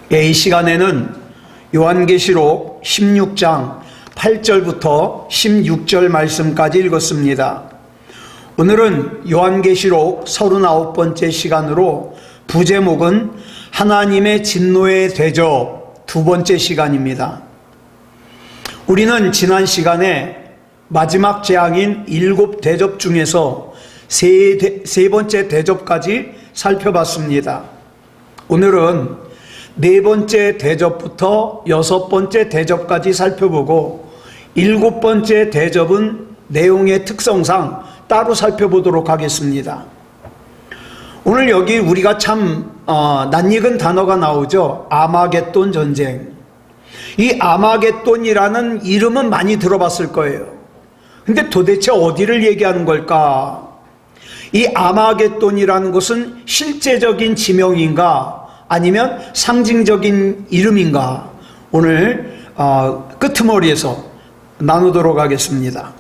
이 시간에는 요한계시록 16장 8절부터 16절 말씀까지 읽었습니다. 오늘은 요한계시록 39번째 시간으로 부제목은 하나님의 진노의 대접 두 번째 시간입니다. 우리는 지난 시간에 마지막 재앙인 7 대접 중에서 세 번째 대접까지 살펴봤습니다. 오늘은 4번째 대접부터 6번째 대접까지 살펴보고 7번째 대접은 내용의 특성상 따로 살펴보도록 하겠습니다. 오늘 여기 우리가 참 낯익은 단어가 나오죠. 아마겟돈 전쟁. 이 아마겟돈이라는 이름은 많이 들어봤을 거예요. 근데 도대체 어디를 얘기하는 걸까? 이 아마겟돈이라는 것은 실제적인 지명인가 아니면 상징적인 이름인가? 오늘 끄트머리에서 나누도록 하겠습니다.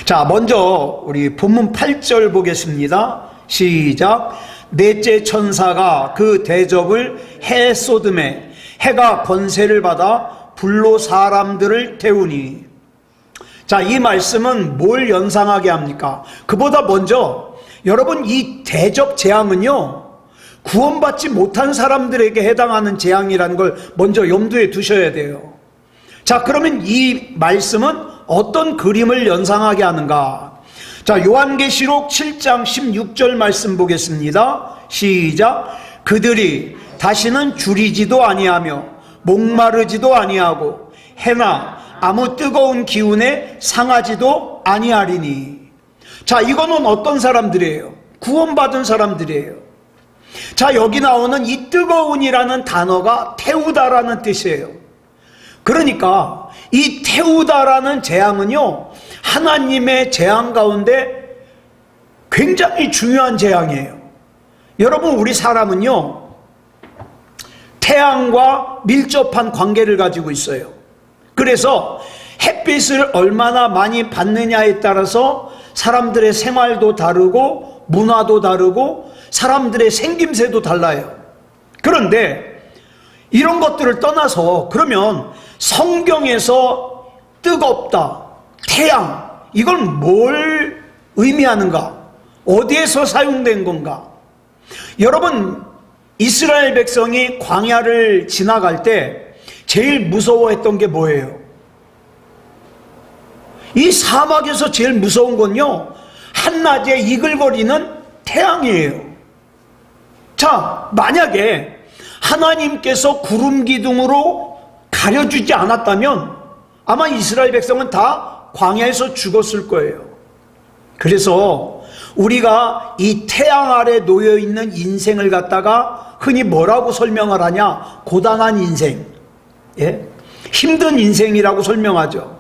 자, 먼저 우리 본문 8절 보겠습니다. 시작. 넷째 천사가 그 대접을 해 쏟음에 해가 권세를 받아 불로 사람들을 태우니. 자, 이 말씀은 뭘 연상하게 합니까? 그보다 먼저 여러분, 이 대접 재앙은요, 구원받지 못한 사람들에게 해당하는 재앙이라는 걸 먼저 염두에 두셔야 돼요. 자, 그러면 이 말씀은 어떤 그림을 연상하게 하는가? 자, 요한계시록 7장 16절 말씀 보겠습니다. 시작. 그들이 다시는 줄이지도 아니하며 목마르지도 아니하고 해나 아무 뜨거운 기운에 상하지도 아니하리니. 자, 이거는 어떤 사람들이에요? 구원받은 사람들이에요. 자, 여기 나오는 이 뜨거운이라는 단어가 태우다라는 뜻이에요. 그러니까 이 태우다라는 재앙은요, 하나님의 재앙 가운데 굉장히 중요한 재앙이에요. 여러분, 우리 사람은요, 태양과 밀접한 관계를 가지고 있어요. 그래서 햇빛을 얼마나 많이 받느냐에 따라서 사람들의 생활도 다르고 문화도 다르고 사람들의 생김새도 달라요. 그런데 이런 것들을 떠나서 그러면 성경에서 뜨겁다, 태양, 이건 뭘 의미하는가? 어디에서 사용된 건가? 여러분, 이스라엘 백성이 광야를 지나갈 때 제일 무서워했던 게 뭐예요? 이 사막에서 제일 무서운 건요, 한낮에 이글거리는 태양이에요. 자, 만약에 하나님께서 구름 기둥으로 가려주지 않았다면 아마 이스라엘 백성은 다 광야에서 죽었을 거예요. 그래서 우리가 이 태양 아래 놓여있는 인생을 갖다가 흔히 뭐라고 설명을 하냐? 고단한 인생, 힘든 인생이라고 설명하죠.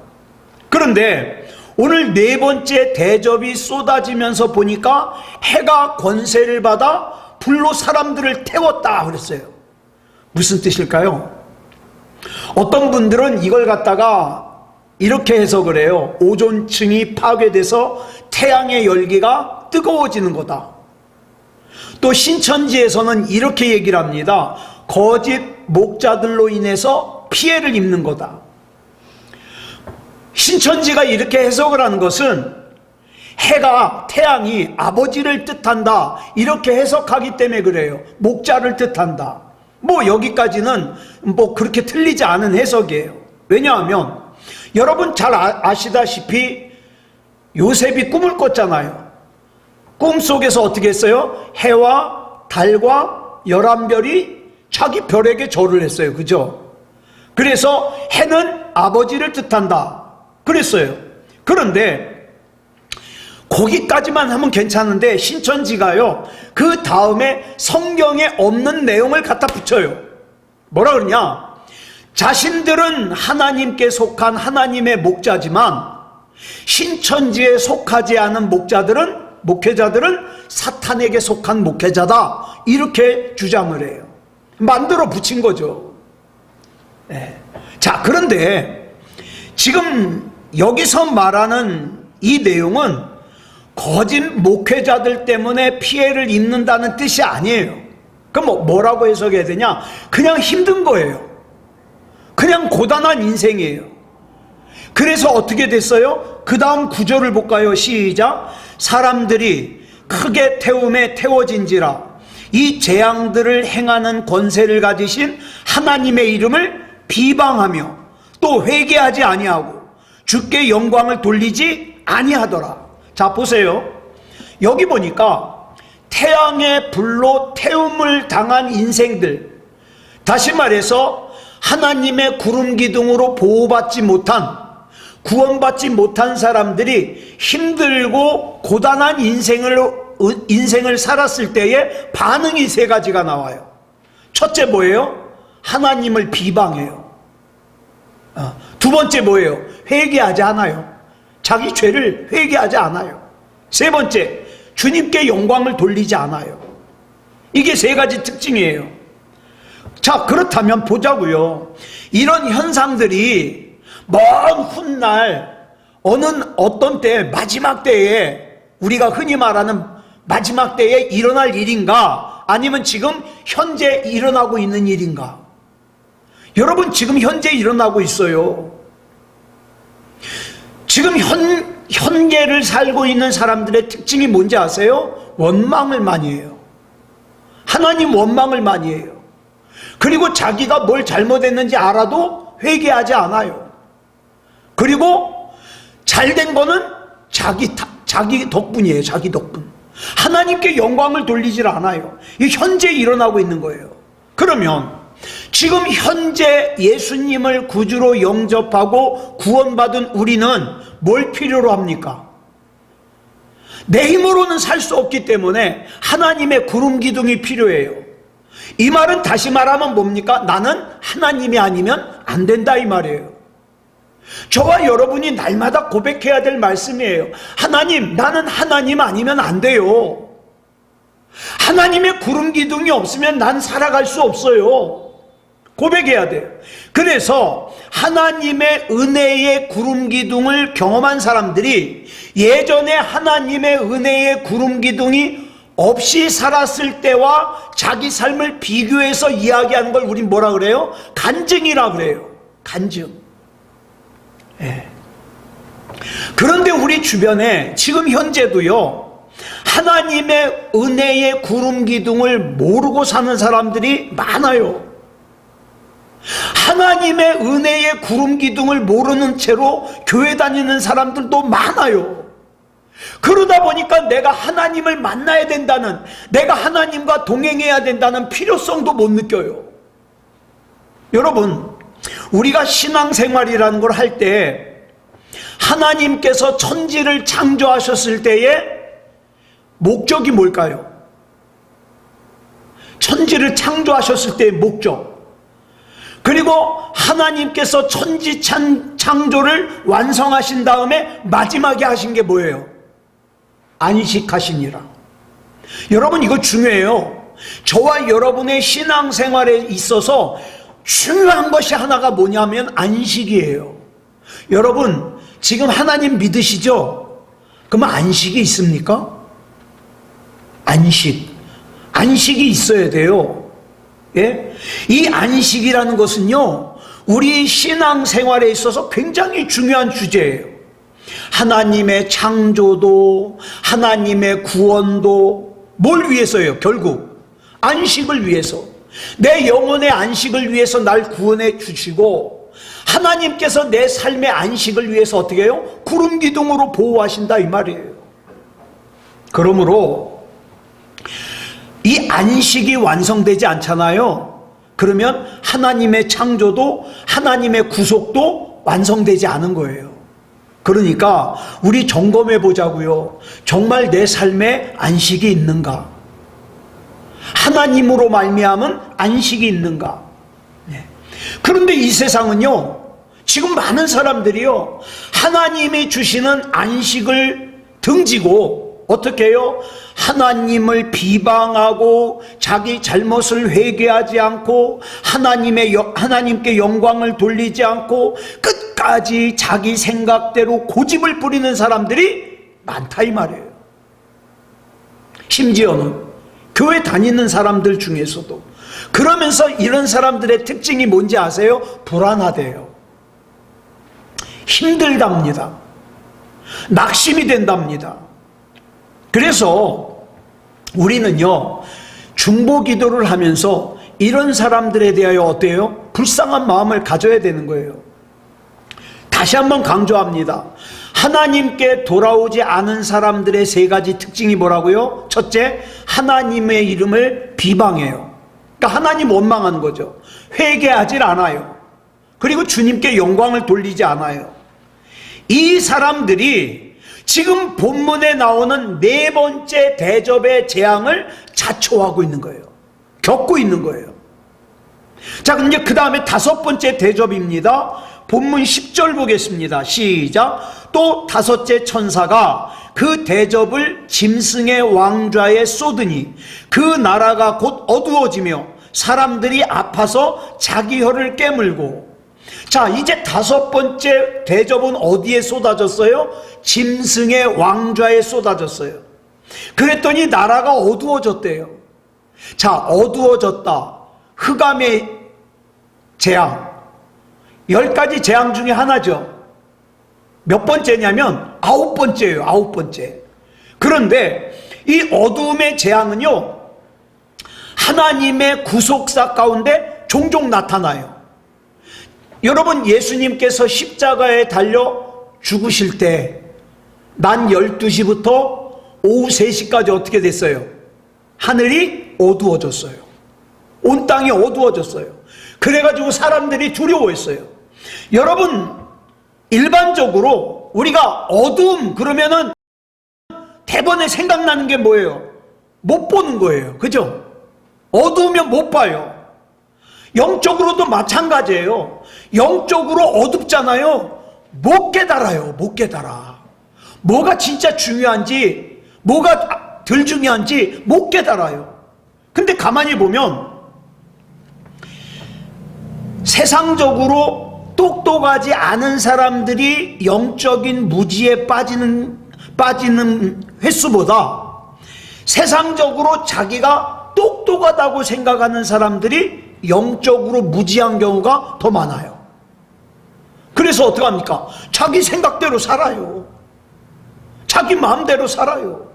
그런데 오늘 4번째 대접이 쏟아지면서 보니까 해가 권세를 받아 불로 사람들을 태웠다 그랬어요. 무슨 뜻일까요? 어떤 분들은 이걸 갖다가 이렇게 해석을 해요. 오존층이 파괴돼서 태양의 열기가 뜨거워지는 거다. 또 신천지에서는 이렇게 얘기를 합니다. 거짓 목자들로 인해서 피해를 입는 거다. 신천지가 이렇게 해석을 하는 것은 해가, 태양이 아버지를 뜻한다, 이렇게 해석하기 때문에 그래요. 목자를 뜻한다. 뭐 여기까지는 뭐 그렇게 틀리지 않은 해석이에요. 왜냐하면 여러분 잘 아시다시피 요셉이 꿈을 꿨잖아요. 꿈속에서 어떻게 했어요? 해와 달과 11별이 자기 별에게 절을 했어요. 그죠? 그래서 해는 아버지를 뜻한다 그랬어요. 그런데 거기까지만 하면 괜찮은데 신천지가요, 그 다음에 성경에 없는 내용을 갖다 붙여요. 뭐라 그러냐? 자신들은 하나님께 속한 하나님의 목자지만 신천지에 속하지 않은 목회자들은 사탄에게 속한 목회자다, 이렇게 주장을 해요. 만들어 붙인 거죠. 네. 자, 그런데 지금 여기서 말하는 이 내용은 거짓 목회자들 때문에 피해를 입는다는 뜻이 아니에요. 그럼 뭐라고 해석해야 되냐? 그냥 힘든 거예요. 그냥 고단한 인생이에요. 그래서 어떻게 됐어요? 그 다음 구절을 볼까요? 시작. 사람들이 크게 태움에 태워진지라 이 재앙들을 행하는 권세를 가지신 하나님의 이름을 비방하며 또 회개하지 아니하고 주께 영광을 돌리지 아니하더라. 자, 보세요. 여기 보니까 태양의 불로 태움을 당한 인생들, 다시 말해서 하나님의 구름 기둥으로 보호받지 못한, 구원받지 못한 사람들이 힘들고 고단한 인생을 살았을 때의 반응이 세 가지가 나와요. 첫째 뭐예요? 하나님을 비방해요. 두 번째 뭐예요? 회개하지 않아요. 자기 죄를 회개하지 않아요. 세 번째, 주님께 영광을 돌리지 않아요. 이게 세 가지 특징이에요. 자, 그렇다면 보자고요. 이런 현상들이 먼 훗날 어떤 때, 마지막 때에, 우리가 흔히 말하는 마지막 때에 일어날 일인가? 아니면 지금 현재 일어나고 있는 일인가? 여러분, 지금 현재 일어나고 있어요. 지금 현재를 살고 있는 사람들의 특징이 뭔지 아세요? 원망을 많이 해요. 하나님 원망을 많이 해요. 그리고 자기가 뭘 잘못했는지 알아도 회개하지 않아요. 그리고 잘된 거는 자기 덕분이에요. 자기 덕분. 하나님께 영광을 돌리질 않아요. 이 현재 일어나고 있는 거예요. 그러면 지금 현재 예수님을 구주로 영접하고 구원받은 우리는 뭘 필요로 합니까? 내 힘으로는 살 수 없기 때문에 하나님의 구름 기둥이 필요해요. 이 말은 다시 말하면 뭡니까? 나는 하나님이 아니면 안 된다, 이 말이에요. 저와 여러분이 날마다 고백해야 될 말씀이에요. 하나님, 나는 하나님 아니면 안 돼요. 하나님의 구름 기둥이 없으면 난 살아갈 수 없어요. 고백해야 돼요. 그래서 하나님의 은혜의 구름 기둥을 경험한 사람들이 예전에 하나님의 은혜의 구름 기둥이 없이 살았을 때와 자기 삶을 비교해서 이야기하는 걸 우린 뭐라 그래요? 간증이라 그래요. 간증. 예. 그런데 우리 주변에 지금 현재도요, 하나님의 은혜의 구름 기둥을 모르고 사는 사람들이 많아요. 하나님의 은혜의 구름 기둥을 모르는 채로 교회 다니는 사람들도 많아요. 그러다 보니까 내가 하나님을 만나야 된다는, 내가 하나님과 동행해야 된다는 필요성도 못 느껴요. 여러분, 우리가 신앙생활이라는 걸 할 때 하나님께서 천지를 창조하셨을 때의 목적이 뭘까요? 천지를 창조하셨을 때의 목적, 그리고 하나님께서 천지 창조를 완성하신 다음에 마지막에 하신 게 뭐예요? 안식하시니라. 여러분, 이거 중요해요. 저와 여러분의 신앙생활에 있어서 중요한 것이 하나가 뭐냐면 안식이에요. 여러분, 지금 하나님 믿으시죠? 그러면 안식이 있습니까? 안식이 있어야 돼요. 예? 이 안식이라는 것은요, 우리 신앙생활에 있어서 굉장히 중요한 주제예요. 하나님의 창조도, 하나님의 구원도 뭘 위해서예요? 결국 안식을 위해서, 내 영혼의 안식을 위해서 날 구원해 주시고, 하나님께서 내 삶의 안식을 위해서 어떻게 해요? 구름 기둥으로 보호하신다, 이 말이에요. 그러므로 이 안식이 완성되지 않잖아요. 그러면 하나님의 창조도, 하나님의 구속도 완성되지 않은 거예요. 그러니까 우리 점검해 보자고요. 정말 내 삶에 안식이 있는가? 하나님으로 말미암은 안식이 있는가? 네. 그런데 이 세상은요, 지금 많은 사람들이요, 하나님이 주시는 안식을 등지고 어떻게 해요? 하나님을 비방하고 자기 잘못을 회개하지 않고 하나님께 영광을 돌리지 않고 끝까지 자기 생각대로 고집을 부리는 사람들이 많다, 이 말이에요. 심지어는 교회 다니는 사람들 중에서도. 그러면서 이런 사람들의 특징이 뭔지 아세요? 불안하대요. 힘들답니다. 낙심이 된답니다. 그래서 우리는요, 중보 기도를 하면서 이런 사람들에 대하여 어때요? 불쌍한 마음을 가져야 되는 거예요. 다시 한번 강조합니다. 하나님께 돌아오지 않은 사람들의 세 가지 특징이 뭐라고요? 첫째, 하나님의 이름을 비방해요. 그러니까 하나님 원망하는 거죠. 회개하지 않아요. 그리고 주님께 영광을 돌리지 않아요. 이 사람들이 지금 본문에 나오는 네 번째 대접의 재앙을 자초하고 있는 거예요. 겪고 있는 거예요. 자, 이제 그 다음에 다섯 번째 대접입니다. 본문 10절 보겠습니다. 시작. 또 다섯째 천사가 그 대접을 짐승의 왕좌에 쏟으니 그 나라가 곧 어두워지며 사람들이 아파서 자기 혀를 깨물고. 자, 이제 다섯 번째 대접은 어디에 쏟아졌어요? 짐승의 왕좌에 쏟아졌어요. 그랬더니 나라가 어두워졌대요. 자, 어두워졌다. 흑암의 재앙. 10가지 재앙 중에 하나죠. 몇 번째냐면 9번째예요. 9번째. 그런데 이 어두움의 재앙은요, 하나님의 구속사 가운데 종종 나타나요. 여러분, 예수님께서 십자가에 달려 죽으실 때 낮 12시부터 오후 3시까지 어떻게 됐어요? 하늘이 어두워졌어요. 온 땅이 어두워졌어요. 그래가지고 사람들이 두려워했어요. 여러분, 일반적으로 우리가 어두움 그러면은 대번에 생각나는 게 뭐예요? 못 보는 거예요. 그죠? 어두우면 못 봐요. 영적으로도 마찬가지예요. 영적으로 어둡잖아요. 못 깨달아요. 못 깨달아. 뭐가 진짜 중요한지, 뭐가 덜 중요한지 못 깨달아요. 근데 가만히 보면 세상적으로 똑똑하지 않은 사람들이 영적인 무지에 빠지는 횟수보다 세상적으로 자기가 똑똑하다고 생각하는 사람들이 영적으로 무지한 경우가 더 많아요. 그래서 어떡합니까? 자기 생각대로 살아요. 자기 마음대로 살아요.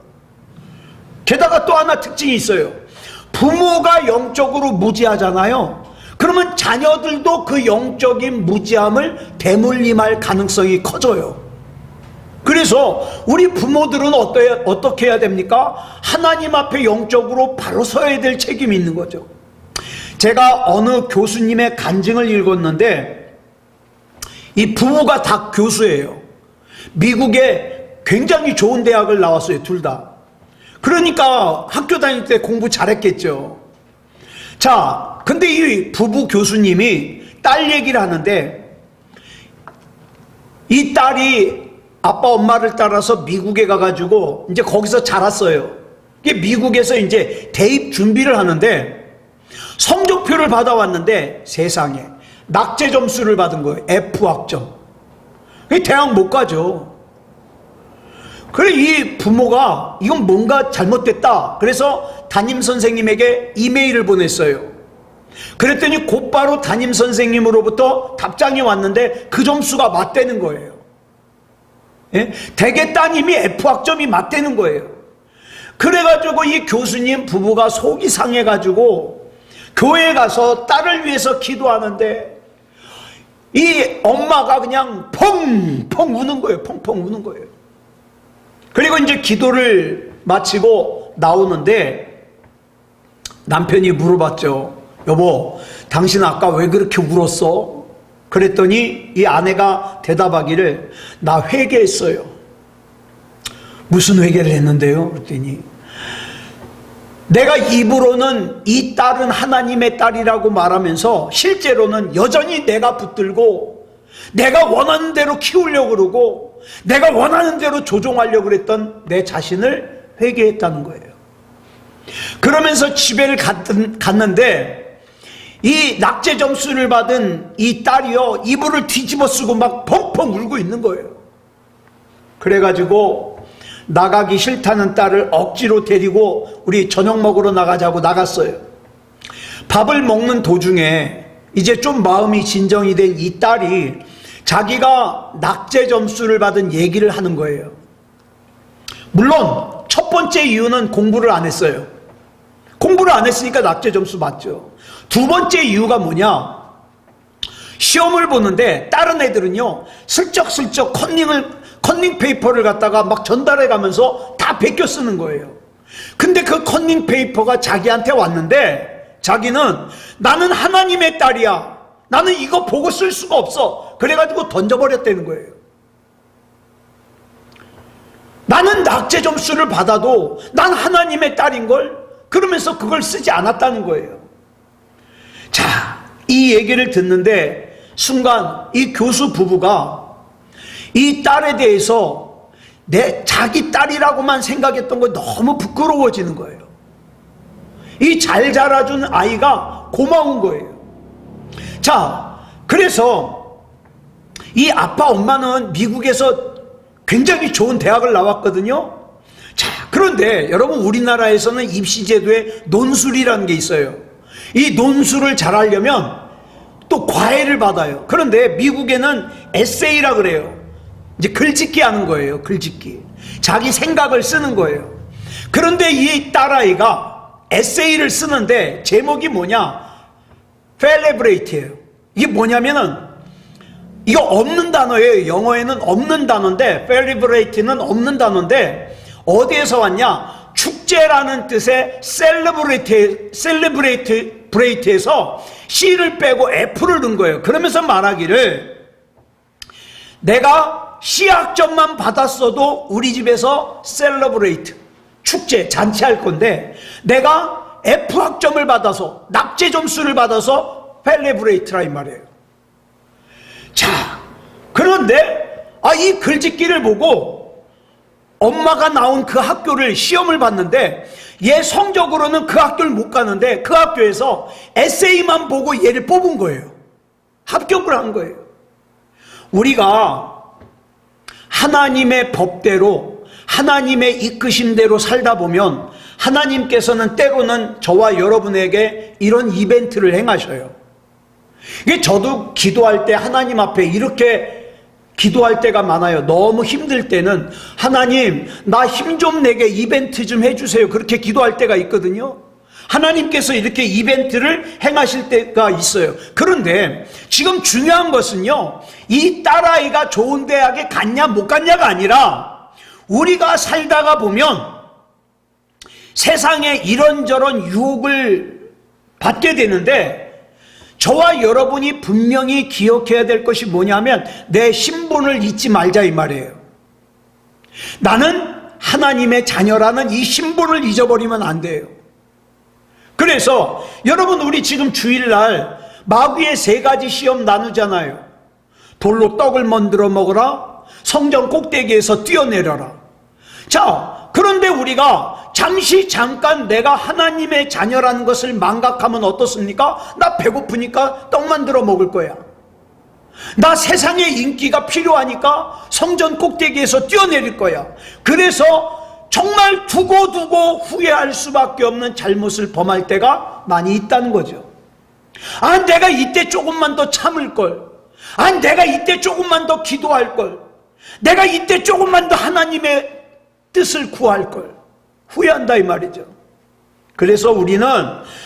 게다가 또 하나 특징이 있어요. 부모가 영적으로 무지하잖아요. 그러면 자녀들도 그 영적인 무지함을 대물림할 가능성이 커져요. 그래서 우리 부모들은 어떻게 해야 됩니까? 하나님 앞에 영적으로 바로 서야 될 책임이 있는 거죠. 제가 어느 교수님의 간증을 읽었는데 이 부부가 다 교수예요. 미국에 굉장히 좋은 대학을 나왔어요. 둘 다. 그러니까 학교 다닐 때 공부 잘했겠죠. 자, 근데 이 부부 교수님이 딸 얘기를 하는데 이 딸이 아빠 엄마를 따라서 미국에 가가지고 이제 거기서 자랐어요. 이게 미국에서 이제 대입 준비를 하는데 성적표를 받아왔는데 세상에 낙제 점수를 받은 거예요. F 학점. 대학 못 가죠. 그래 이 부모가 이건 뭔가 잘못됐다. 그래서 담임 선생님에게 이메일을 보냈어요. 그랬더니 곧바로 담임 선생님으로부터 답장이 왔는데 그 점수가 맞대는 거예요. 예? 대개 따님이 F 학점이 맞대는 거예요. 그래가지고 이 교수님 부부가 속이 상해가지고 교회에 가서 딸을 위해서 기도하는데 이 엄마가 그냥 펑펑 우는 거예요. 펑펑 우는 거예요. 그리고 이제 기도를 마치고 나오는데 남편이 물어봤죠. 여보, 당신 아까 왜 그렇게 울었어? 그랬더니 이 아내가 대답하기를 나 회개했어요. 무슨 회개를 했는데요? 그랬더니 내가 입으로는 이 딸은 하나님의 딸이라고 말하면서 실제로는 여전히 내가 붙들고 내가 원하는 대로 키우려고 그러고 내가 원하는 대로 조종하려고 그랬던 내 자신을 회개했다는 거예요. 그러면서 집에 갔는데 이 낙제 점수를 받은 이 딸이요 이불을 뒤집어 쓰고 막 펑펑 울고 있는 거예요. 그래가지고 나가기 싫다는 딸을 억지로 데리고 우리 저녁 먹으러 나가자고 나갔어요. 밥을 먹는 도중에 이제 좀 마음이 진정이 된 이 딸이 자기가 낙제 점수를 받은 얘기를 하는 거예요. 물론 첫 번째 이유는 공부를 안 했어요. 공부를 안 했으니까 낙제 점수 맞죠. 두 번째 이유가 뭐냐? 시험을 보는데 다른 애들은요 슬쩍슬쩍 컨닝 페이퍼를 갖다가 막 전달해 가면서 다 베껴 쓰는 거예요. 근데 그 컨닝 페이퍼가 자기한테 왔는데 자기는 나는 하나님의 딸이야, 나는 이거 보고 쓸 수가 없어, 그래가지고 던져버렸다는 거예요. 나는 낙제 점수를 받아도 난 하나님의 딸인걸, 그러면서 그걸 쓰지 않았다는 거예요. 자, 이 얘기를 듣는데 순간 이 교수 부부가 이 딸에 대해서 자기 딸이라고만 생각했던 거 너무 부끄러워지는 거예요. 이 잘 자라준 아이가 고마운 거예요. 자, 그래서 이 아빠 엄마는 미국에서 굉장히 좋은 대학을 나왔거든요. 자, 그런데 여러분 우리나라에서는 입시제도에 논술이라는 게 있어요. 이 논술을 잘하려면 또 과외를 받아요. 그런데 미국에는 에세이라 그래요. 이제 글짓기 하는 거예요. 글짓기. 자기 생각을 쓰는 거예요. 그런데 이 딸아이가 에세이를 쓰는데 제목이 뭐냐? 펠레브레이트예요. 이게 뭐냐면은 이거 없는 단어예요. 영어에는 없는 단어인데 펠레브레이트는 없는 단어인데 어디에서 왔냐? 축제라는 뜻의 셀레브레이트에서 C를 빼고 F를 넣은 거예요. 그러면서 말하기를 내가 C학점만 받았어도 우리 집에서 셀러브레이트, 축제, 잔치할 건데 내가 F학점을 받아서 낙제 점수를 받아서 펠레브레이트라 이 말이에요. 자, 그런데 이 글짓기를 보고 엄마가 나온 그 학교를 시험을 봤는데 얘 성적으로는 그 학교를 못 가는데 그 학교에서 에세이만 보고 얘를 뽑은 거예요. 합격을 한 거예요. 우리가 하나님의 법대로 하나님의 이끄심대로 살다 보면 하나님께서는 때로는 저와 여러분에게 이런 이벤트를 행하셔요. 이게 저도 기도할 때 하나님 앞에 이렇게 기도할 때가 많아요. 너무 힘들 때는 하나님 나 힘 좀 내게 이벤트 좀 해주세요, 그렇게 기도할 때가 있거든요. 하나님께서 이렇게 이벤트를 행하실 때가 있어요. 그런데 지금 중요한 것은요, 이 딸아이가 좋은 대학에 갔냐 못 갔냐가 아니라 우리가 살다가 보면 세상에 이런저런 유혹을 받게 되는데 저와 여러분이 분명히 기억해야 될 것이 뭐냐면 내 신분을 잊지 말자 이 말이에요. 나는 하나님의 자녀라는 이 신분을 잊어버리면 안 돼요. 그래서 여러분 우리 지금 주일날 마귀의 3가지 시험 나누잖아요. 돌로 떡을 만들어 먹어라, 성전 꼭대기에서 뛰어내려라. 자, 그런데 우리가 잠깐 내가 하나님의 자녀라는 것을 망각하면 어떻습니까? 나 배고프니까 떡 만들어 먹을 거야. 나 세상에 인기가 필요하니까 성전 꼭대기에서 뛰어내릴 거야. 그래서 정말 두고두고 후회할 수밖에 없는 잘못을 범할 때가 많이 있다는 거죠. 내가 이때 조금만 더 참을 걸. 내가 이때 조금만 더 기도할 걸. 내가 이때 조금만 더 하나님의 뜻을 구할 걸. 후회한다 이 말이죠. 그래서 우리는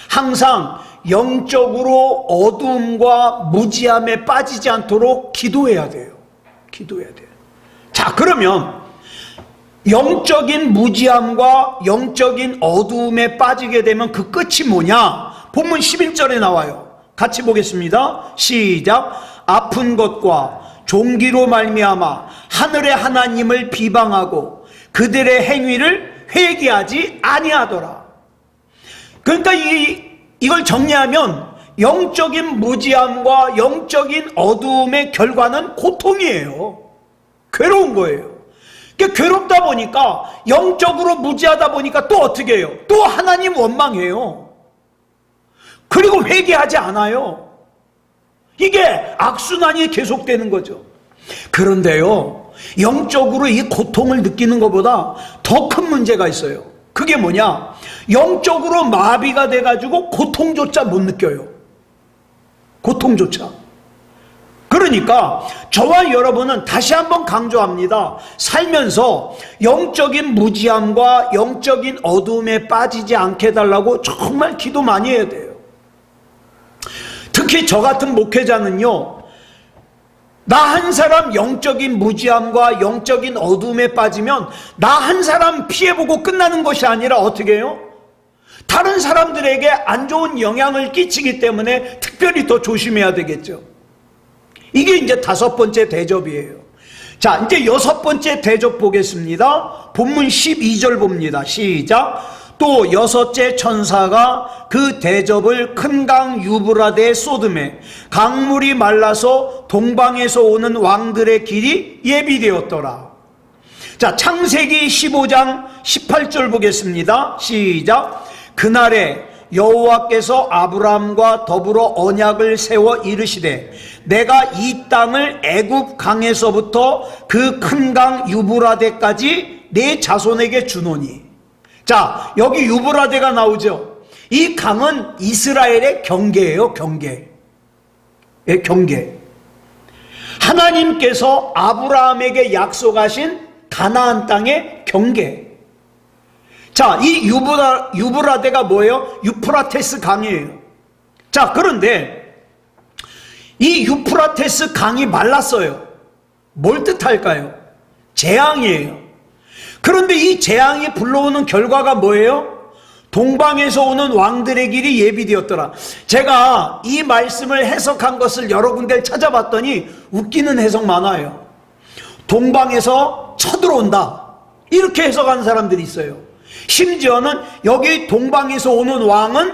항상 영적으로 어두움과 무지함에 빠지지 않도록 기도해야 돼요. 기도해야 돼요. 자, 그러면 영적인 무지함과 영적인 어두움에 빠지게 되면 그 끝이 뭐냐? 본문 11절에 나와요. 같이 보겠습니다. 시작. 아픈 것과 종기로 말미암아 하늘의 하나님을 비방하고 그들의 행위를 회개하지 아니하더라. 그러니까 이걸 정리하면 영적인 무지함과 영적인 어두움의 결과는 고통이에요. 괴로운 거예요. 괴롭다 보니까, 영적으로 무지하다 보니까 또 어떻게 해요? 또 하나님 원망해요. 그리고 회개하지 않아요. 이게 악순환이 계속되는 거죠. 그런데요, 영적으로 이 고통을 느끼는 것보다 더 큰 문제가 있어요. 그게 뭐냐? 영적으로 마비가 돼가지고 고통조차 못 느껴요. 고통조차. 그러니까 저와 여러분은 다시 한번 강조합니다. 살면서 영적인 무지함과 영적인 어두움에 빠지지 않게 해달라고 정말 기도 많이 해야 돼요. 특히 저 같은 목회자는요, 나 한 사람 영적인 무지함과 영적인 어두움에 빠지면 나 한 사람 피해보고 끝나는 것이 아니라 어떻게 해요? 다른 사람들에게 안 좋은 영향을 끼치기 때문에 특별히 더 조심해야 되겠죠. 이게 이제 5번째 대접이에요. 자, 이제 6번째 대접 보겠습니다. 본문 12절 봅니다. 시작. 또 6째 천사가 그 대접을 큰 강 유브라데에 쏟음에 강물이 말라서 동방에서 오는 왕들의 길이 예비되었더라. 자, 창세기 15장 18절 보겠습니다. 시작. 그날에 여호와께서 아브라함과 더불어 언약을 세워 이르시되 내가 이 땅을 애굽 강에서부터 그 큰 강 유브라데까지 내 자손에게 주노니. 자, 여기 유브라데가 나오죠. 이 강은 이스라엘의 경계예요. 경계. 예, 경계. 하나님께서 아브라함에게 약속하신 가나안 땅의 경계. 자, 이 유브라데가 뭐예요? 유프라테스 강이에요. 자, 그런데 이 유프라테스 강이 말랐어요. 뭘 뜻할까요? 재앙이에요. 그런데 이 재앙이 불러오는 결과가 뭐예요? 동방에서 오는 왕들의 길이 예비되었더라. 제가 이 말씀을 해석한 것을 여러 군데를 찾아봤더니 웃기는 해석 많아요. 동방에서 쳐들어온다, 이렇게 해석하는 사람들이 있어요. 심지어는 여기 동방에서 오는 왕은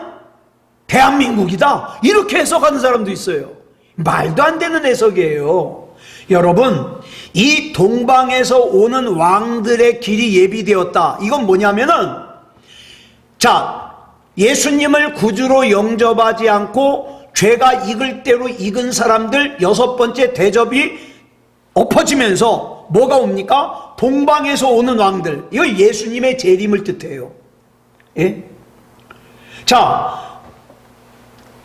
대한민국이다, 이렇게 해석하는 사람도 있어요. 말도 안 되는 해석이에요. 여러분, 이 동방에서 오는 왕들의 길이 예비되었다, 이건 뭐냐면은, 자, 예수님을 구주로 영접하지 않고 죄가 익을 대로 익은 사람들 6번째 대접이 엎어지면서 뭐가 옵니까? 동방에서 오는 왕들. 이거 예수님의 재림을 뜻해요. 예? 자,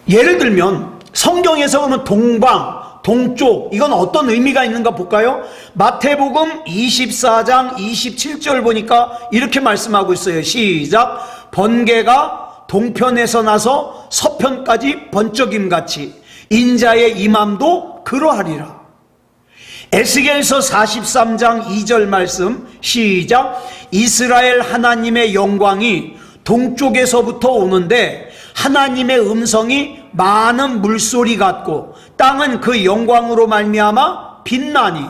예를 들면 성경에서 오는 동방, 동쪽, 이건 어떤 의미가 있는가 볼까요? 마태복음 24장 27절 보니까 이렇게 말씀하고 있어요. 시작. 번개가 동편에서 나서 서편까지 번쩍임같이 인자의 임함도 그러하리라. 에스겔서 43장 2절 말씀 시작. 이스라엘 하나님의 영광이 동쪽에서부터 오는데 하나님의 음성이 많은 물소리 같고 땅은 그 영광으로 말미암아 빛나니.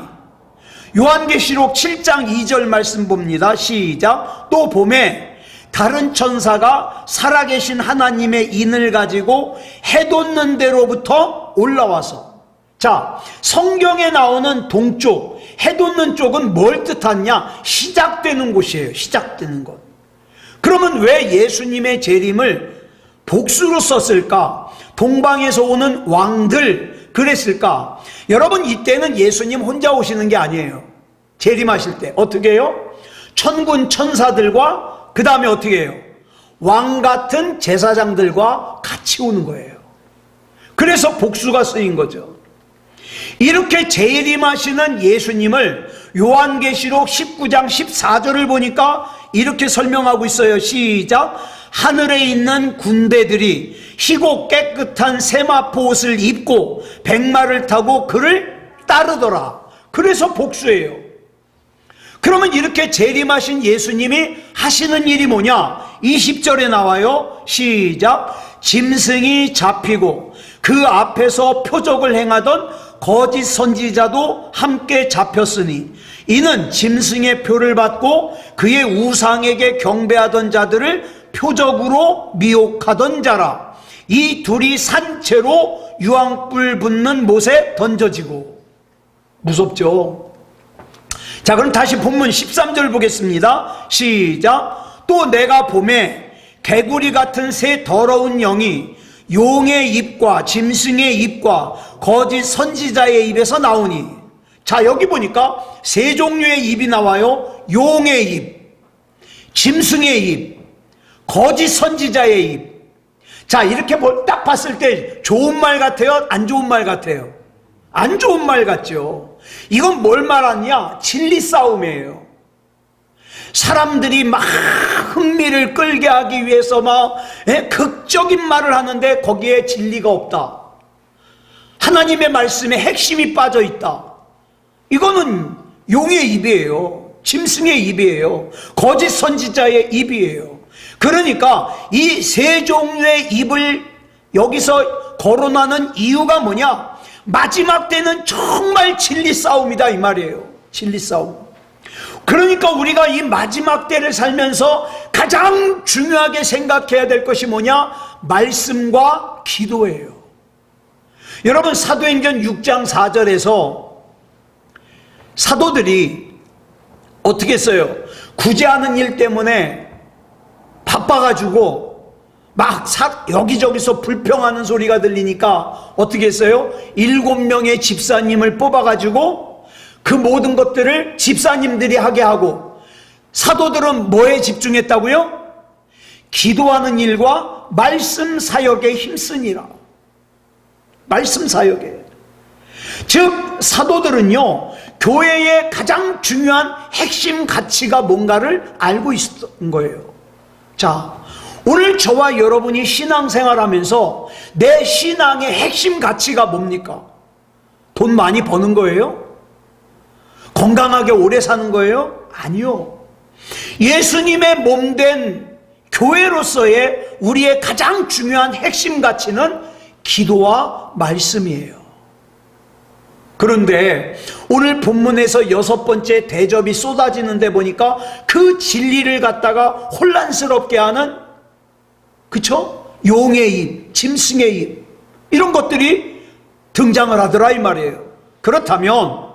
요한계시록 7장 2절 말씀 봅니다. 시작. 또 봄에 다른 천사가 살아계신 하나님의 인을 가지고 해돋는 데로부터 올라와서. 자, 성경에 나오는 동쪽, 해돋는 쪽은 뭘 뜻하냐? 시작되는 곳이에요. 시작되는 곳. 그러면 왜 예수님의 재림을 복수로 썼을까? 동방에서 오는 왕들 그랬을까? 여러분, 이때는 예수님 혼자 오시는 게 아니에요. 재림하실 때 어떻게 해요? 천군 천사들과 그 다음에 어떻게 해요? 왕 같은 제사장들과 같이 오는 거예요. 그래서 복수가 쓰인 거죠. 이렇게 재림하시는 예수님을 요한계시록 19장 14절을 보니까 이렇게 설명하고 있어요. 시작. 하늘에 있는 군대들이 희고 깨끗한 세마포 옷을 입고 백마를 타고 그를 따르더라. 그래서 복수예요. 그러면 이렇게 재림하신 예수님이 하시는 일이 뭐냐? 20절에 나와요. 시작. 짐승이 잡히고 그 앞에서 표적을 행하던 거짓 선지자도 함께 잡혔으니 이는 짐승의 표를 받고 그의 우상에게 경배하던 자들을 표적으로 미혹하던 자라. 이 둘이 산채로 유황불 붙는 못에 던져지고. 무섭죠? 자, 그럼 다시 본문 13절 보겠습니다. 시작. 또 내가 봄에 개구리 같은 새 더러운 영이 용의 입과 짐승의 입과 거짓 선지자의 입에서 나오니. 자, 여기 보니까 세 종류의 입이 나와요. 용의 입, 짐승의 입, 거짓 선지자의 입. 자, 이렇게 딱 봤을 때 좋은 말 같아요? 안 좋은 말 같아요? 안 좋은 말 같죠. 이건 뭘 말하냐? 진리 싸움이에요. 사람들이 막 흥미를 끌게 하기 위해서 막 극적인 말을 하는데 거기에 진리가 없다. 하나님의 말씀에 핵심이 빠져 있다. 이거는 용의 입이에요. 짐승의 입이에요. 거짓 선지자의 입이에요. 그러니까 이 세 종류의 입을 여기서 거론하는 이유가 뭐냐? 마지막 때는 정말 진리 싸움이다 이 말이에요. 진리 싸움. 그러니까 우리가 이 마지막 때를 살면서 가장 중요하게 생각해야 될 것이 뭐냐? 말씀과 기도예요. 여러분, 사도행전 6장 4절에서 사도들이 어떻게 했어요? 구제하는 일 때문에 바빠가지고 막 여기저기서 불평하는 소리가 들리니까 어떻게 했어요? 7명의 집사님을 뽑아가지고 그 모든 것들을 집사님들이 하게 하고, 사도들은 뭐에 집중했다고요? 기도하는 일과 말씀 사역에 힘쓰니라. 말씀 사역에. 즉 사도들은요, 교회의 가장 중요한 핵심 가치가 뭔가를 알고 있었던 거예요. 자, 오늘 저와 여러분이 신앙생활하면서 내 신앙의 핵심 가치가 뭡니까? 돈 많이 버는 거예요? 건강하게 오래 사는 거예요? 아니요. 예수님의 몸된 교회로서의 우리의 가장 중요한 핵심 가치는 기도와 말씀이에요. 그런데 오늘 본문에서 6번째 대접이 쏟아지는데 보니까 그 진리를 갖다가 혼란스럽게 하는, 그쵸? 용의 입, 짐승의 입, 이런 것들이 등장을 하더라 이 말이에요. 그렇다면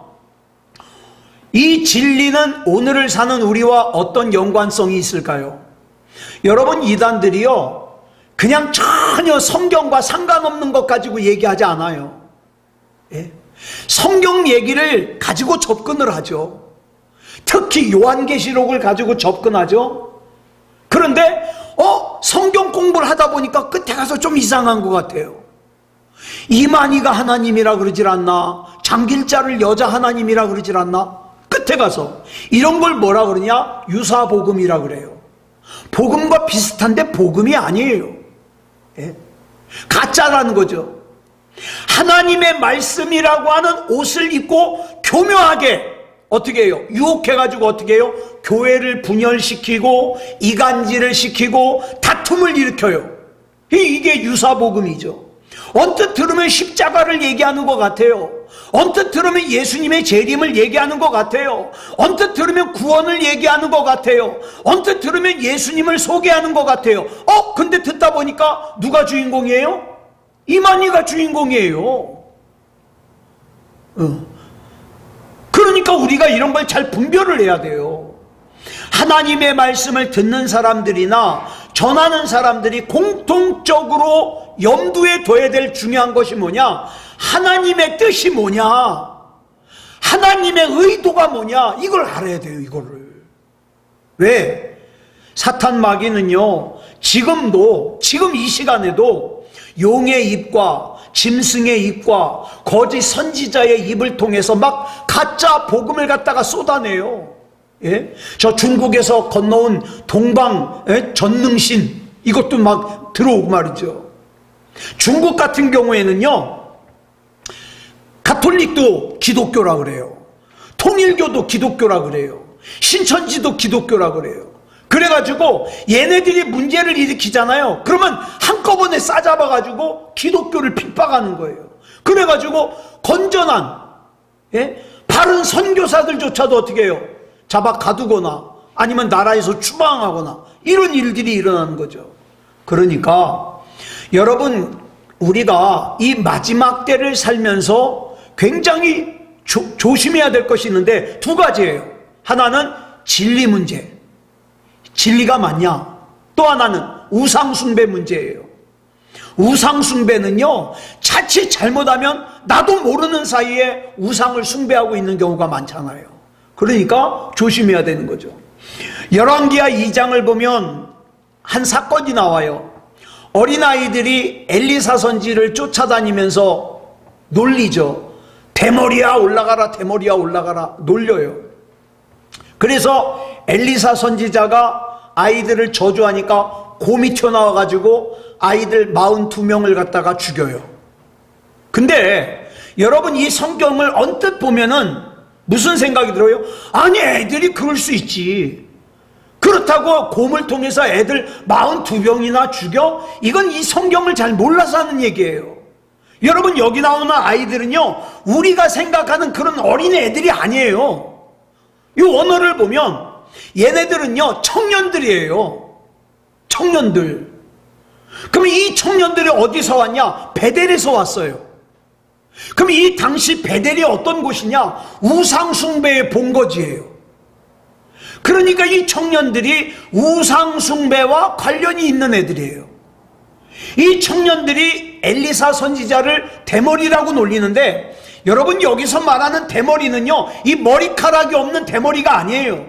이 진리는 오늘을 사는 우리와 어떤 연관성이 있을까요? 여러분, 이단들이요, 그냥 전혀 성경과 상관없는 것 가지고 얘기하지 않아요. 예? 성경 얘기를 가지고 접근을 하죠. 특히 요한계시록을 가지고 접근하죠. 그런데 성경 공부를 하다 보니까 끝에 가서 좀 이상한 것 같아요. 이만희가 하나님이라 그러질 않나? 장길자를 여자 하나님이라 그러질 않나? 끝에 가서 이런 걸 뭐라 그러냐? 유사복음이라 그래요. 복음과 비슷한데 복음이 아니에요. 예? 가짜라는 거죠. 하나님의 말씀이라고 하는 옷을 입고 교묘하게 어떻게 해요? 유혹해가지고 어떻게 해요? 교회를 분열시키고 이간질을 시키고 다툼을 일으켜요. 이게 유사복음이죠. 언뜻 들으면 십자가를 얘기하는 것 같아요. 언뜻 들으면 예수님의 재림을 얘기하는 것 같아요. 언뜻 들으면 구원을 얘기하는 것 같아요. 언뜻 들으면 예수님을 소개하는 것 같아요. 근데 듣다 보니까 누가 주인공이에요? 이만희가 주인공이에요. 그러니까 우리가 이런 걸 잘 분별을 해야 돼요. 하나님의 말씀을 듣는 사람들이나 전하는 사람들이 공통적으로 염두에 둬야 될 중요한 것이 뭐냐? 하나님의 뜻이 뭐냐? 하나님의 의도가 뭐냐? 이걸 알아야 돼요, 이거를. 왜? 사탄 마귀는요, 지금 이 시간에도 용의 입과 짐승의 입과 거짓 선지자의 입을 통해서 막 가짜 복음을 갖다가 쏟아내요. 예? 저 중국에서 건너온 동방 전능신, 이것도 막 들어오고 말이죠. 중국 같은 경우에는요, 가톨릭도 기독교라 그래요. 통일교도 기독교라 그래요. 신천지도 기독교라 그래요. 그래가지고 얘네들이 문제를 일으키잖아요. 그러면 한꺼번에 싸잡아가지고 기독교를 핍박하는 거예요. 그래가지고 건전한 바른 선교사들조차도 어떻게 해요? 잡아 가두거나 아니면 나라에서 추방하거나 이런 일들이 일어나는 거죠. 그러니까 여러분, 우리가 이 마지막 때를 살면서 굉장히 조심해야 될 것이 있는데 두 가지예요. 하나는 진리 문제, 진리가 맞냐? 또 하나는 우상 숭배 문제예요. 우상숭배는요, 자칫 잘못하면 나도 모르는 사이에 우상을 숭배하고 있는 경우가 많잖아요. 그러니까 조심해야 되는 거죠. 열왕기하 2장을 보면 한 사건이 나와요. 어린아이들이 엘리사 선지를 쫓아다니면서 놀리죠. 대머리야 올라가라, 대머리야 올라가라, 놀려요. 그래서 엘리사 선지자가 아이들을 저주하니까 곰이 튀어나와가지고 아이들 42명을 갖다가 죽여요. 근데 여러분, 이 성경을 언뜻 보면은 무슨 생각이 들어요? 아니, 애들이 그럴 수 있지. 그렇다고 곰을 통해서 애들 42명이나 죽여? 이건 이 성경을 잘 몰라서 하는 얘기예요. 여러분, 여기 나오는 아이들은요, 우리가 생각하는 그런 어린 애들이 아니에요. 이 원어를 보면 얘네들은요, 청년들이에요. 청년들. 그럼 이 청년들이 어디서 왔냐? 베델에서 왔어요. 그럼 이 당시 베델이 어떤 곳이냐? 우상숭배의 본거지예요. 그러니까 이 청년들이 우상숭배와 관련이 있는 애들이에요. 이 청년들이 엘리사 선지자를 대머리라고 놀리는데, 여러분, 여기서 말하는 대머리는요, 이 머리카락이 없는 대머리가 아니에요.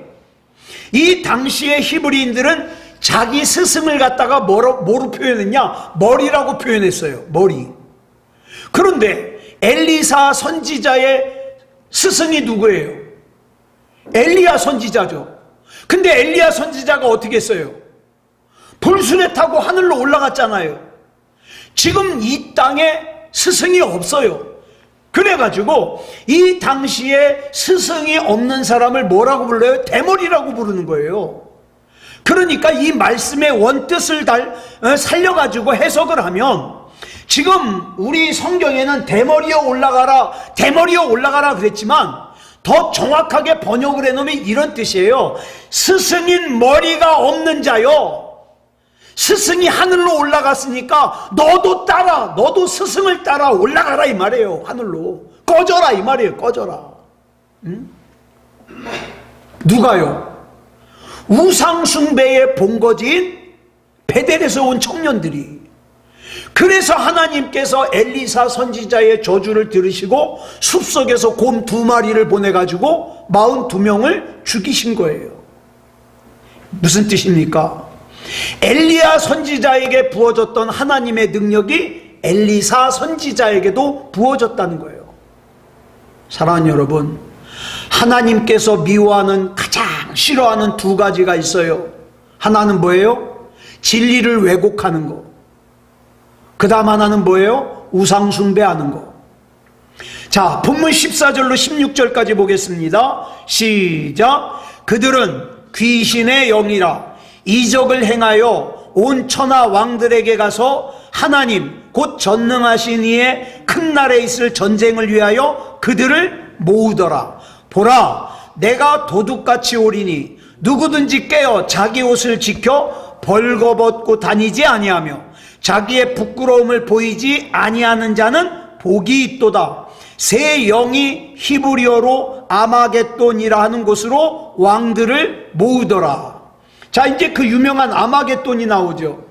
이 당시의 히브리인들은 자기 스승을 갖다가 뭐로 표현했냐? 머리라고 표현했어요. 머리. 그런데 엘리사 선지자의 스승이 누구예요? 엘리야 선지자죠. 근데 엘리야 선지자가 어떻게 했어요? 불순에 타고 하늘로 올라갔잖아요. 지금 이 땅에 스승이 없어요. 그래가지고 이 당시에 스승이 없는 사람을 뭐라고 불러요? 대머리라고 부르는 거예요. 그러니까 이 말씀의 원뜻을 살려가지고 해석을 하면, 지금 우리 성경에는 대머리여 올라가라, 대머리여 올라가라 그랬지만 더 정확하게 번역을 해놓으면 이런 뜻이에요. 스승인 머리가 없는 자요, 스승이 하늘로 올라갔으니까 너도 따라, 너도 스승을 따라 올라가라 이 말이에요. 하늘로 꺼져라 이 말이에요. 꺼져라. 응? 누가요? 우상숭배의 본거지인 베델에서 온 청년들이. 그래서 하나님께서 엘리사 선지자의 저주를 들으시고 숲속에서 곰 2마리를 보내가지고 42명을 죽이신 거예요. 무슨 뜻입니까? 엘리야 선지자에게 부어졌던 하나님의 능력이 엘리사 선지자에게도 부어졌다는 거예요. 사랑하는 여러분, 하나님께서 미워하는, 가장 싫어하는 2가지가 있어요. 하나는 뭐예요? 진리를 왜곡하는 거. 그 다음 하나는 뭐예요? 우상숭배하는 거. 자, 본문 14절로 16절까지 보겠습니다. 시작. 그들은 귀신의 영이라 이적을 행하여 온 천하 왕들에게 가서 하나님 곧 전능하신 이의 큰 날에 있을 전쟁을 위하여 그들을 모으더라. 보라, 내가 도둑같이 오리니 누구든지 깨어 자기 옷을 지켜 벌거벗고 다니지 아니하며 자기의 부끄러움을 보이지 아니하는 자는 복이 있도다. 새 영이 히브리어로 아마겟돈이라 하는 곳으로 왕들을 모으더라. 자, 이제 그 유명한 아마겟돈이 나오죠.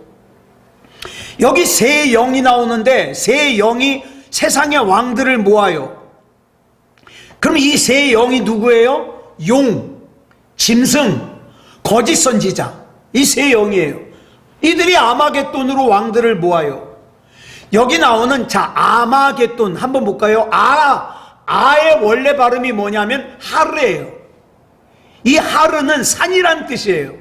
여기 새 영이 나오는데, 새 영이 세상의 왕들을 모아요. 그럼 이 새 영이 누구예요? 용, 짐승, 거짓 선지자, 이 새 영이에요. 이들이 아마겟돈으로 왕들을 모아요. 여기 나오는, 자, 아마겟돈 한번 볼까요? 아의 원래 발음이 뭐냐면 하르예요. 이 하르는 산이란 뜻이에요.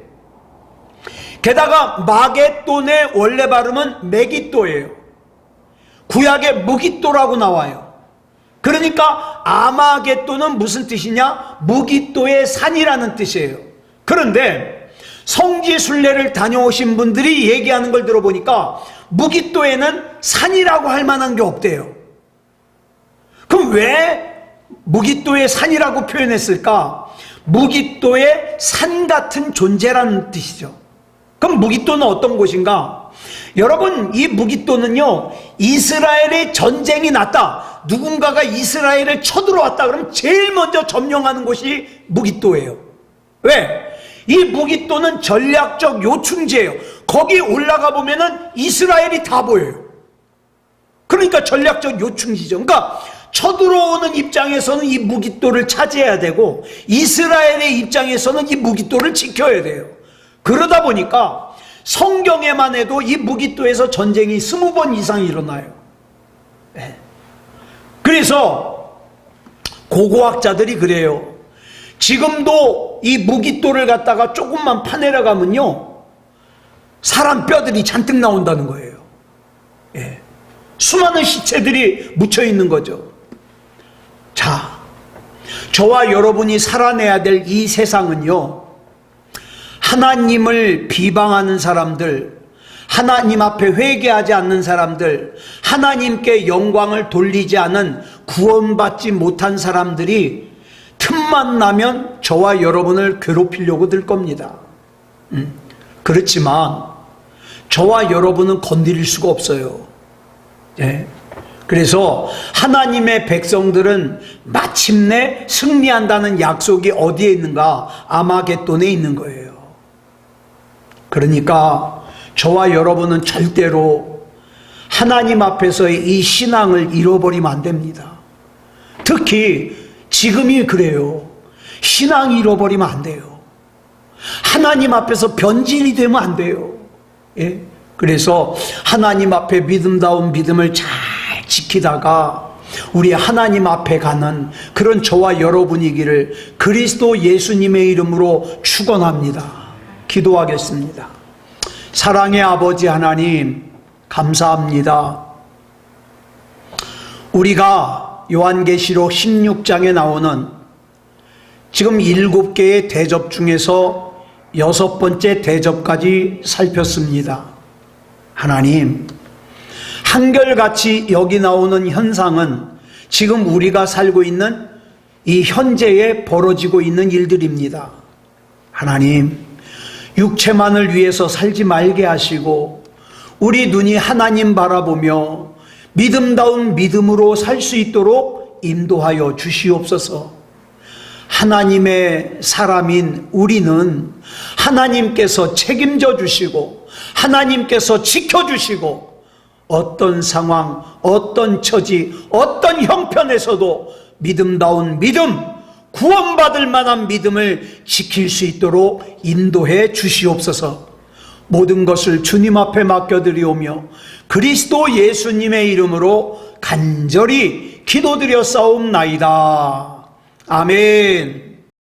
게다가 마겟돈의 원래 발음은 메기또예요. 구약에 무기또라고 나와요. 그러니까 아마겟돈은 무슨 뜻이냐? 무기또의 산이라는 뜻이에요. 그런데 성지순례를 다녀오신 분들이 얘기하는 걸 들어보니까 무기또에는 산이라고 할 만한 게 없대요. 그럼 왜 무기또의 산이라고 표현했을까? 무기또의 산 같은 존재라는 뜻이죠. 그럼 무기또는 어떤 곳인가? 여러분, 이 무기또는요, 이스라엘의 전쟁이 났다, 누군가가 이스라엘을 쳐들어왔다 그러면 제일 먼저 점령하는 곳이 무기또예요. 왜? 이 무기또는 전략적 요충지예요. 거기 올라가 보면은 이스라엘이 다 보여요. 그러니까 전략적 요충지죠. 그러니까 쳐들어오는 입장에서는 이 무깃돌을 차지해야 되고 이스라엘의 입장에서는 이 무깃돌을 지켜야 돼요. 그러다 보니까 성경에만 해도 이 무깃돌에서 전쟁이 20번 이상 일어나요. 네. 그래서 고고학자들이 그래요. 지금도 이 무깃돌을 갖다가 조금만 파내려 가면요, 사람 뼈들이 잔뜩 나온다는 거예요. 예. 수많은 시체들이 묻혀 있는 거죠. 자, 저와 여러분이 살아내야 될 이 세상은요, 하나님을 비방하는 사람들, 하나님 앞에 회개하지 않는 사람들, 하나님께 영광을 돌리지 않은 구원받지 못한 사람들이 틈만 나면 저와 여러분을 괴롭히려고 들 겁니다. 그렇지만 저와 여러분은 건드릴 수가 없어요. 예. 그래서 하나님의 백성들은 마침내 승리한다는 약속이 어디에 있는가? 아마겟돈에 있는 거예요. 그러니까 저와 여러분은 절대로 하나님 앞에서의 이 신앙을 잃어버리면 안 됩니다. 특히 지금이 그래요. 신앙 잃어버리면 안 돼요. 하나님 앞에서 변질이 되면 안 돼요. 예? 그래서 하나님 앞에 믿음다운 믿음을 잘 지키다가 우리 하나님 앞에 가는 그런 저와 여러분이기를 그리스도 예수님의 이름으로 축원합니다. 기도하겠습니다. 사랑의 아버지 하나님, 감사합니다. 우리가 요한계시록 16장에 나오는 지금 7개의 대접 중에서 6번째 대접까지 살폈습니다. 하나님, 한결같이 여기 나오는 현상은 지금 우리가 살고 있는 이 현재에 벌어지고 있는 일들입니다. 하나님, 육체만을 위해서 살지 말게 하시고 우리 눈이 하나님 바라보며 믿음다운 믿음으로 살 수 있도록 인도하여 주시옵소서. 하나님의 사람인 우리는 하나님께서 책임져 주시고 하나님께서 지켜주시고 어떤 상황, 어떤 처지, 어떤 형편에서도 믿음다운 믿음, 구원받을 만한 믿음을 지킬 수 있도록 인도해 주시옵소서. 모든 것을 주님 앞에 맡겨드리오며 그리스도 예수님의 이름으로 간절히 기도드려 싸움나이다. 아멘.